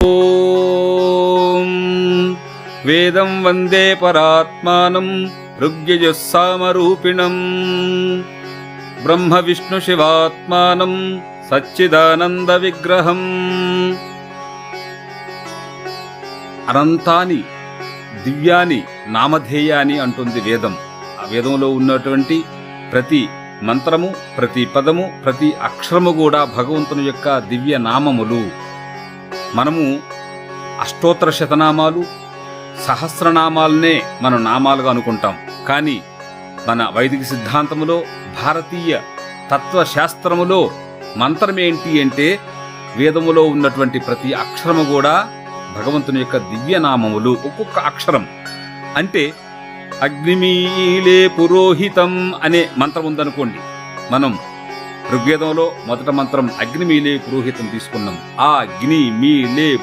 ఓం వేదం వందే పరాత్మానం ఋగ్యజస్సామరూపిణం బ్రహ్మ విష్ణు శివాత్మానం సచ్చిదానంద విగ్రహం. అనంతాని దివ్యాని నామధేయాని అంటుంది వేదం. ఆ వేదంలో ఉన్నటువంటి ప్రతి మంత్రము, ప్రతి పదము, ప్రతి అక్షరము కూడా భగవంతుని యొక్క దివ్య నామములు. మనము అష్టోత్తర శతనామాలు, సహస్రనామాలనే మనం నామాలుగా అనుకుంటాం. కానీ మన వైదిక సిద్ధాంతములో, భారతీయ తత్వశాస్త్రములో మంత్రం ఏంటి అంటే వేదములో ఉన్నటువంటి ప్రతి అక్షరము కూడా భగవంతుని యొక్క దివ్యనామములు. ఒక్కొక్క అక్షరం అంటే అగ్నిమీలే పురోహితం అనే మంత్రం ఉందనుకోండి. మనం ఋగ్వేదంలో మొదట మంత్రం అగ్నిమీలే పురోహితం తీసుకున్నాం. ఆ అగ్ని మీలే